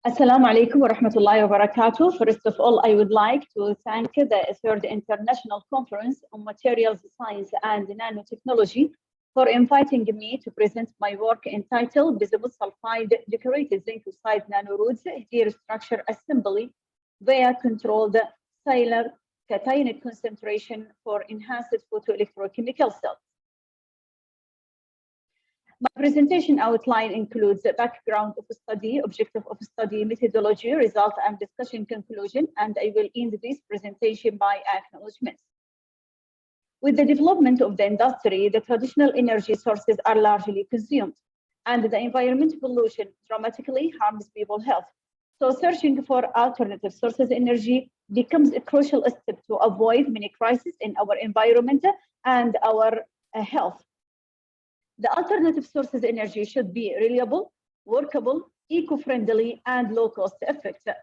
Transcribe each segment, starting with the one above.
Assalamu alaikum wa rahmatullahi wa barakatuh. First of all, I would like to thank the Third International Conference on Materials Science and Nanotechnology for inviting me to present my work entitled Bismuth Sulphide Decorated Zinc Oxide Nanorods Heterostructure Assembly via Controlled SILAR Cationic Concentration for Enhanced Photoelectrochemical Cells. My presentation outline includes the background of study, objective of study, methodology, result, and discussion conclusion, and I will end this presentation by acknowledgements. With the development of the industry, the traditional energy sources are largely consumed, and the environmental pollution dramatically harms people's health. So searching for alternative sources of energy becomes a crucial step to avoid many crises in our environment and our health. The alternative sources of energy should be reliable, workable, eco-friendly, and low-cost effective.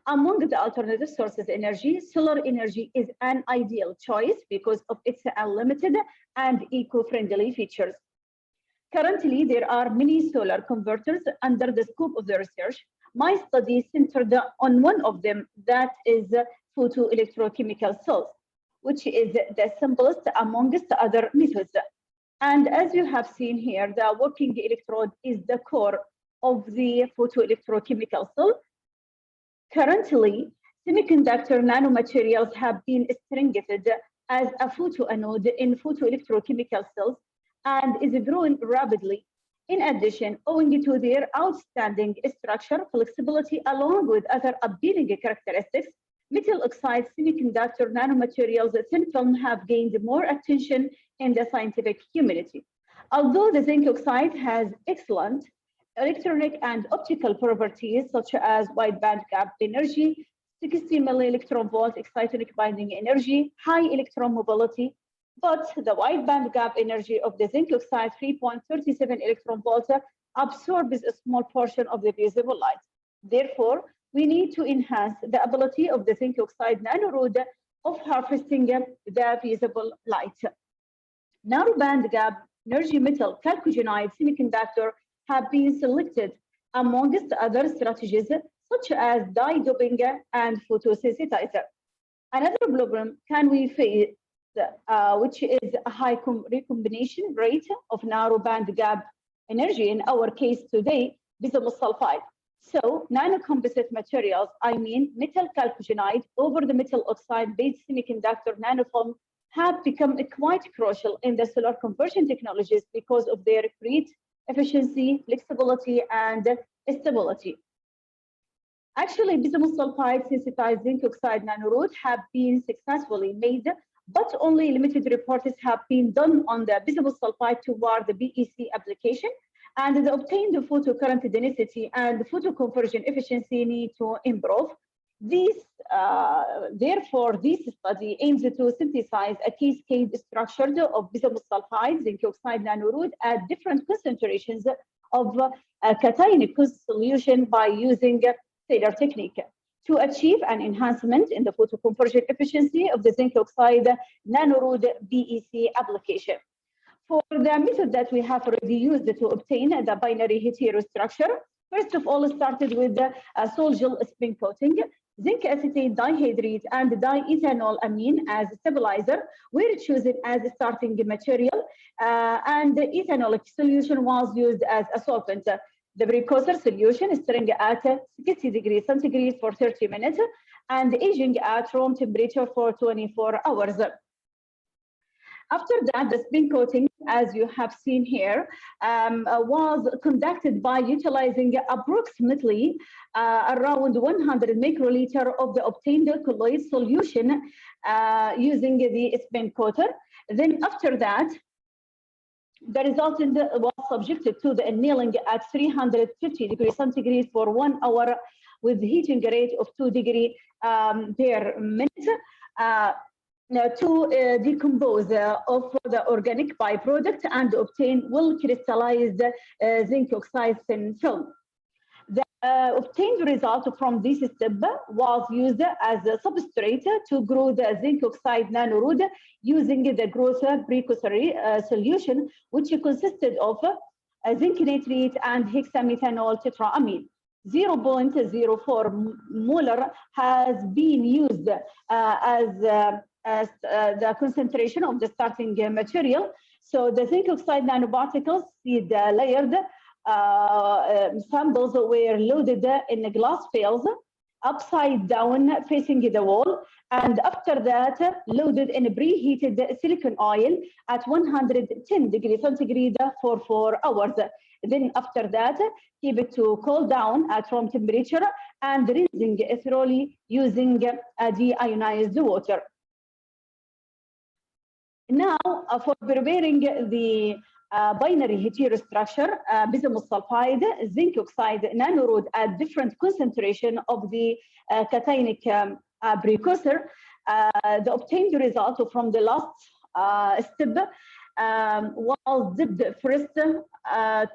Among the alternative sources of energy, solar energy is an ideal choice because of its unlimited and eco-friendly features. Currently, there are many solar converters under the scope of the research. My study centered on one of them, that is photoelectrochemical cells, which is the simplest amongst other methods. And as you have seen here, the working electrode is the core of the photoelectrochemical cell. Currently, semiconductor nanomaterials have been strengthened as a photoanode in photoelectrochemical cells and is growing rapidly. In addition, owing to their outstanding structure, flexibility, along with other appealing characteristics, metal oxide semiconductor nanomaterials thin film have gained more attention in the scientific community. Although the zinc oxide has excellent electronic and optical properties such as wide band gap energy, 60 milli-electron volt excitonic binding energy, high electron mobility, but the wide band gap energy of the zinc oxide 3.37 electron volts absorbs a small portion of the visible light. Therefore, we need to enhance the ability of the zinc oxide nanorod of harvesting the visible light. Narrow band gap energy metal chalcogenide semiconductor have been selected amongst other strategies such as dye doping and photosensitizer. Another problem can we face, which is a high recombination rate of narrow band gap energy, in our case today, bismuth sulphide. So nanocomposite materials, I mean metal chalcogenide over the metal oxide-based semiconductor nanofilm, have become quite crucial in the solar conversion technologies because of their great efficiency, flexibility, and stability. Actually, bismuth sulphide sensitized zinc oxide nanorods have been successfully made, but only limited reports have been done on the bismuth sulphide toward the BEC application, and the obtained photocurrent density and photoconversion efficiency need to improve. Therefore, this study aims to synthesize a cascade structure of bismuth sulphide zinc oxide nanorod at different concentrations of a cationic solution by using SILAR technique to achieve an enhancement in the photoconversion efficiency of the zinc oxide nanorod BEC application. For the method that we have already used to obtain the binary heterostructure, first of all, started with the sol-gel spin coating. Zinc acetate dihydrate and diethanol amine as stabilizer were chosen as a starting material, and the ethanol solution was used as a solvent. The precursor solution stirring at 60 degrees centigrade for 30 minutes and aging at room temperature for 24 hours. After that, the spin coating, as you have seen here, was conducted by utilizing approximately around 100 microliter of the obtained colloid solution using the spin coater. Then after that, the resultant was subjected to the annealing at 350 degrees centigrade for 1 hour with heating rate of 2 degrees per minute. To decompose of the organic byproduct and obtain well-crystallized zinc oxide thin film. The obtained result from this step was used as a substrate to grow the zinc oxide nanorod using the growth precursor solution, which consisted of zinc nitrate and hexamethanol tetraamine. 0.04 molar has been used as the concentration of the starting material. So the zinc oxide nanoparticles, seed layered samples were loaded in glass pails, upside down facing the wall, and after that loaded in preheated silicon oil at 110 degrees centigrade for 4 hours. Then after that, keep it to cool down at room temperature and rinsing thoroughly using deionized water. Now, for preparing the binary heterostructure, bismuth sulphide, zinc oxide nanorod at different concentration of the cationic precursor, the obtained result from the last step was dipped first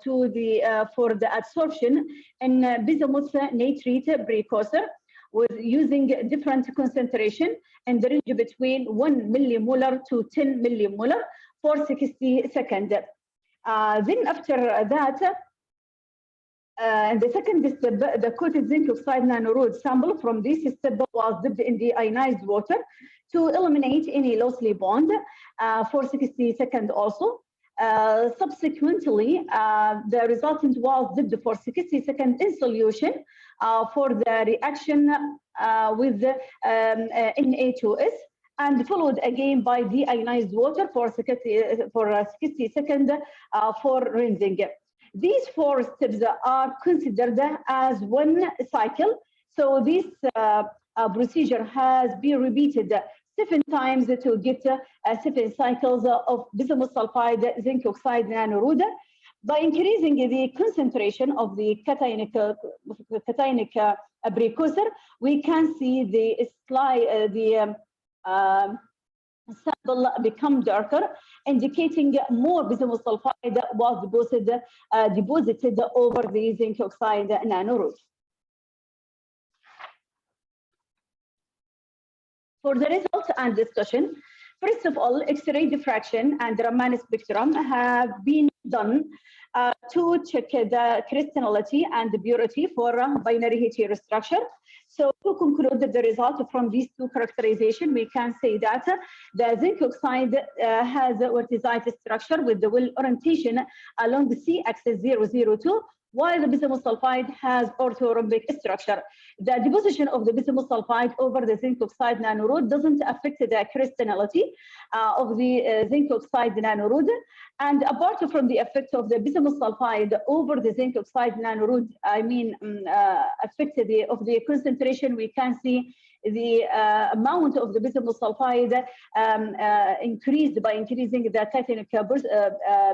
for the absorption in bismuth nitrate precursor with using different concentration in the range between 1 millimolar to 10 millimolar for 60 seconds. Then after that, in the second step, the coated zinc oxide nanorod sample from this step was dipped in the ionized water to eliminate any lossy bond for 60 seconds also. Subsequently, the resultant was dipped for 60 seconds in solution for the reaction with Na2S and followed again by deionized water for 60 seconds for rinsing. These 4 steps are considered as one cycle. So this procedure has been repeated 7 times to get 7 cycles of bismuth sulphide zinc oxide nanorod. By increasing the concentration of the cationic precursor, we can see the sample become darker, indicating more bismuth sulphide was deposited over the zinc oxide nanorod. For the results and discussion, first of all, X-ray diffraction and Raman spectrum have been done to check the crystallinity and the purity for binary heterostructure. So to conclude the result from these 2 characterizations, we can say that the zinc oxide has a vorticized structure with the well orientation along the C-axis 002, while the bismuth sulphide has orthorhombic structure. The deposition of the bismuth sulphide over the zinc oxide nanorod doesn't affect the crystallinity of the zinc oxide nanorod. And apart from the effect of the bismuth sulphide over the zinc oxide nanorod, affect of the concentration, we can see the amount of the bismuth sulphide increased by increasing the cationic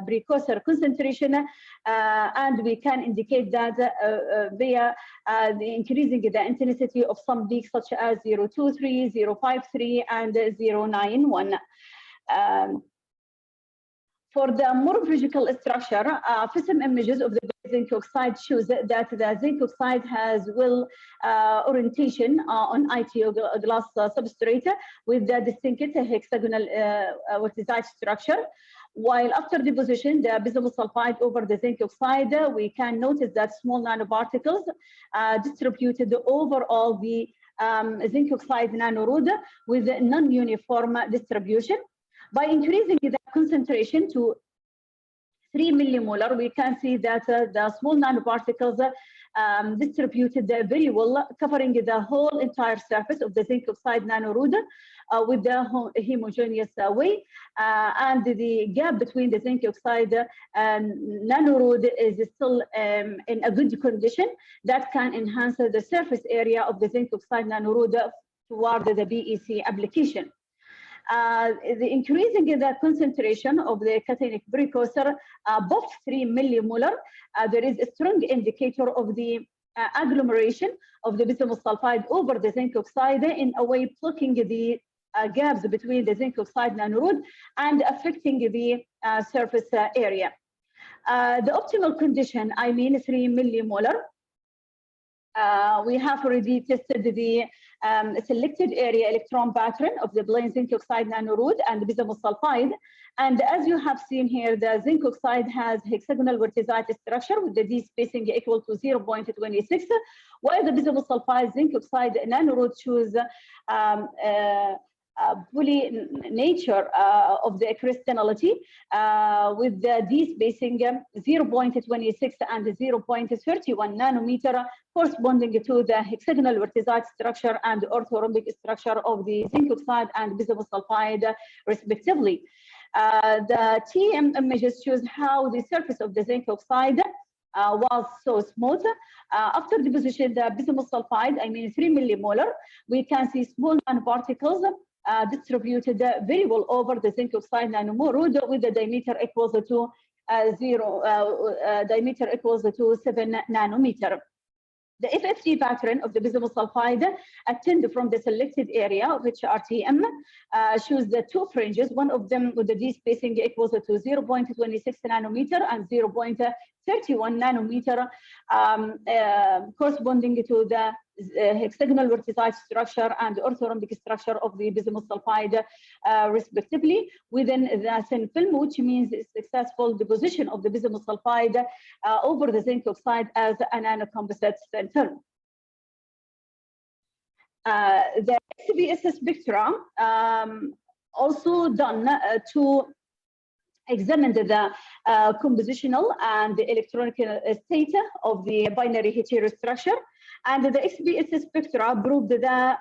precursor concentration, and we can indicate that via the increasing the intensity of some peaks such as 023, 053, and 091. For the morphological structure, FISM images of the zinc oxide shows that the zinc oxide has well orientation on ITO glass substrate with the distinct hexagonal vorticized structure. While after deposition, the bismuth sulphide over the zinc oxide, we can notice that small nanoparticles distributed over all the zinc oxide nanorod with non-uniform distribution. By increasing the concentration to 3 millimolar, we can see that the small nanoparticles distributed very well, covering the whole entire surface of the zinc oxide nanorod with the homogeneous way. And the gap between the zinc oxide nanorod is still in a good condition that can enhance the surface area of the zinc oxide nanorod toward the BEC application. The increasing the concentration of the cationic precursor above 3 millimolar, there is a strong indicator of the agglomeration of the bismuth sulphide over the zinc oxide, in a way blocking the gaps between the zinc oxide nanorod and affecting the surface area. The optimal condition, 3 millimolar. We have already tested the selected area electron pattern of the plain zinc oxide nanorod and the bismuth sulfide. And as you have seen here, the zinc oxide has hexagonal vorticized structure with the d spacing equal to 0.26, while the bismuth sulfide zinc oxide nanorod shows poly nature of the crystallinity with the d spacing 0.26 and 0.31 nanometer, corresponding to the hexagonal vorticized structure and orthorhombic structure of the zinc oxide and bismuth sulfide, respectively. The TM images shows how the surface of the zinc oxide was so smooth. After deposition, the bismuth sulfide, I mean 3 millimolar, we can see small nanoparticles distributed very well over the zinc oxide nanomorod with the diameter equals to diameter equals to 7 nanometer. The FFT pattern of the bismuth sulfide obtained from the selected area, which RTM, shows the two fringes, one of them with the D spacing equals to 0.26 nanometer and 0.31 nanometer, corresponding to the hexagonal vorticized structure and orthorhombic structure of the bismuth sulfide, respectively, within the thin film, which means successful deposition of the bismuth sulfide over the zinc oxide as a nanocomposite film. The XBS spectra also done to examine the compositional and the electronic state of the binary heterostructure, and the XBS spectra proved the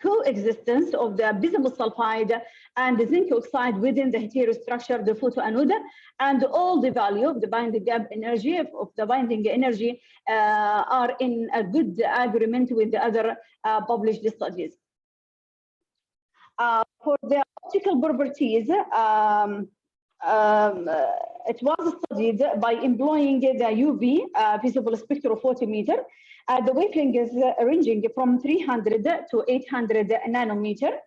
coexistence of the bismuth sulfide and the zinc oxide within the heterostructure, the photoanode, and all the value of the binding gap energy of the binding energy are in a good agreement with the other published studies. For the optical properties, it was studied by employing the UV visible spectrophotometer. The wavelength is ranging from 300 to 800 nanometer.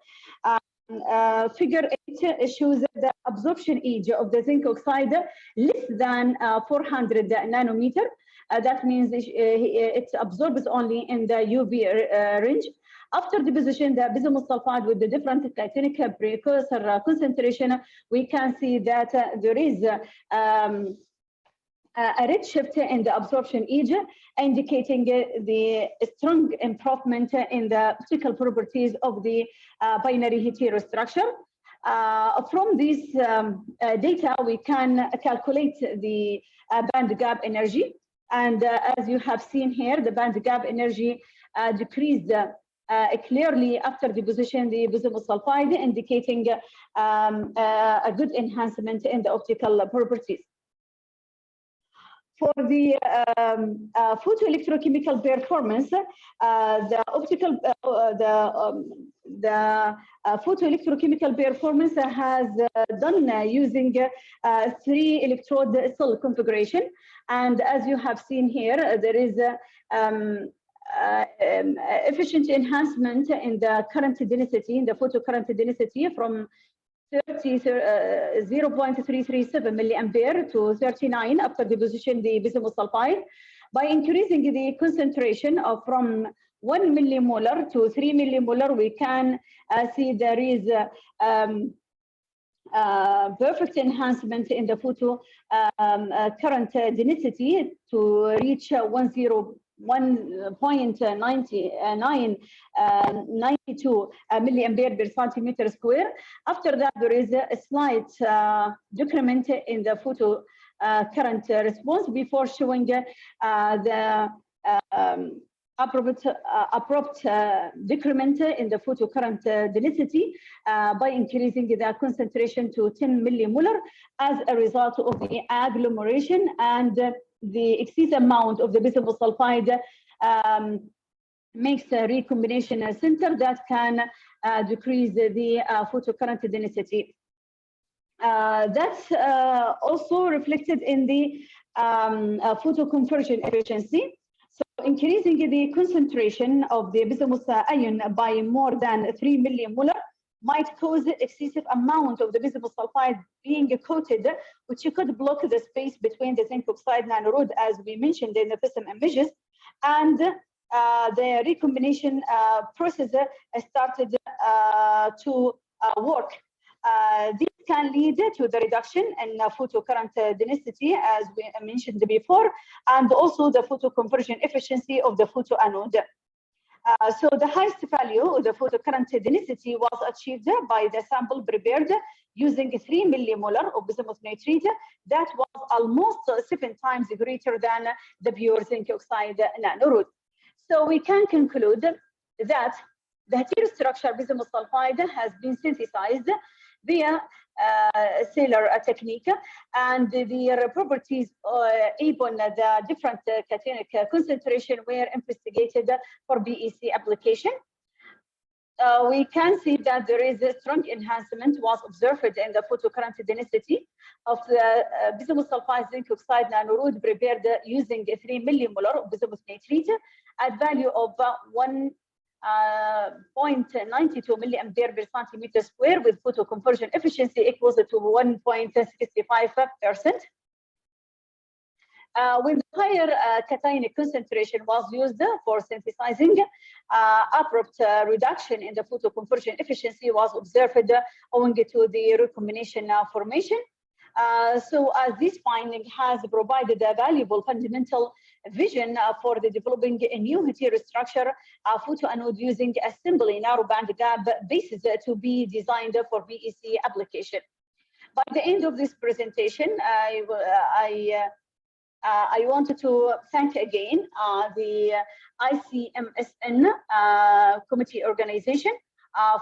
Figure 8 shows the absorption age of the zinc oxide less than 400 nanometer. That means it absorbs only in the UV range. After deposition, the bismuth sulfide with the different cationic precursor concentration, we can see that there is a redshift in the absorption age, indicating the strong improvement in the optical properties of the binary heterostructure. From this data, we can calculate the band gap energy. And as you have seen here, the band gap energy decreased clearly after deposition the bismuth sulfide, indicating a good enhancement in the optical properties. For the photoelectrochemical performance, the photoelectrochemical performance has done using 3 electrode cell configuration, and as you have seen here, there is efficient enhancement in the current density, in the photocurrent density from 0.337 milliampere to 39 after deposition the bismuth sulfide. By increasing the concentration of from 1 millimolar to 3 millimolar, we can see there is perfect enhancement in the photo current density to reach 1.92 milliampere per centimeter square. After that, there is a slight decrement in the photo current response before showing the abrupt decrement in the photocurrent density by increasing the concentration to 10 millimolar as a result of the agglomeration and the excess amount of the bismuth sulfide makes a recombination center that can decrease the photocurrent density. That's also reflected in the photoconversion efficiency. So increasing the concentration of the bismuth ion by more than 3 millimolar might cause excessive amount of the bismuth sulfide being coated, which could block the space between the zinc oxide nanorod, as we mentioned in the PSM images, and the recombination process started to work. This can lead to the reduction in photocurrent density, as we mentioned before, and also the photoconversion efficiency of the photoanode. So the highest value of the photocurrent density was achieved by the sample prepared using 3 millimolar of bismuth nitride. That was almost 7 times greater than the pure zinc oxide nanorod. So we can conclude that the heterostructure bismuth sulphide has been synthesized via SILAR technique, and their properties upon the different cationic concentration were investigated for BEC application. We can see that there is a strong enhancement was observed in the photocurrent density of the bismuth sulphide zinc oxide nanorod prepared using 3 millimolar of bismuth nitride at value of 1.92 milliampere per centimeter square with photoconversion efficiency equals to 1.65%. With higher cationic concentration was used for synthesizing, abrupt reduction in the photoconversion efficiency was observed owing to the recombination formation. So as this finding has provided a valuable fundamental vision for the developing a new heterostructure photoanode using a simply narrowband gap basis to be designed for BEC application. By the end of this presentation, I wanted to thank again the ICMSN committee organization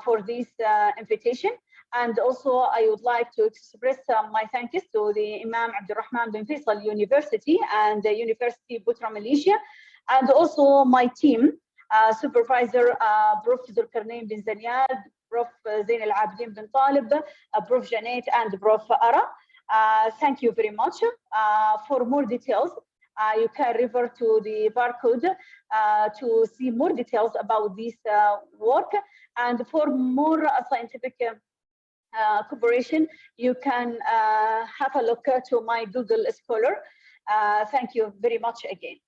for this invitation. And also, I would like to express my thanks to the Imam Abdulrahman bin Faisal University and the University of Butra, Malaysia, and also my team, Supervisor Prof. Zulkarnain bin Zanyad, Prof. Zain Al-Abidin bin Talib, Prof. Janet, and Prof. Ara. Thank you very much. For more details, you can refer to the barcode to see more details about this work. And for more scientific cooperation, you can have a look to my Google Scholar. Thank you very much again.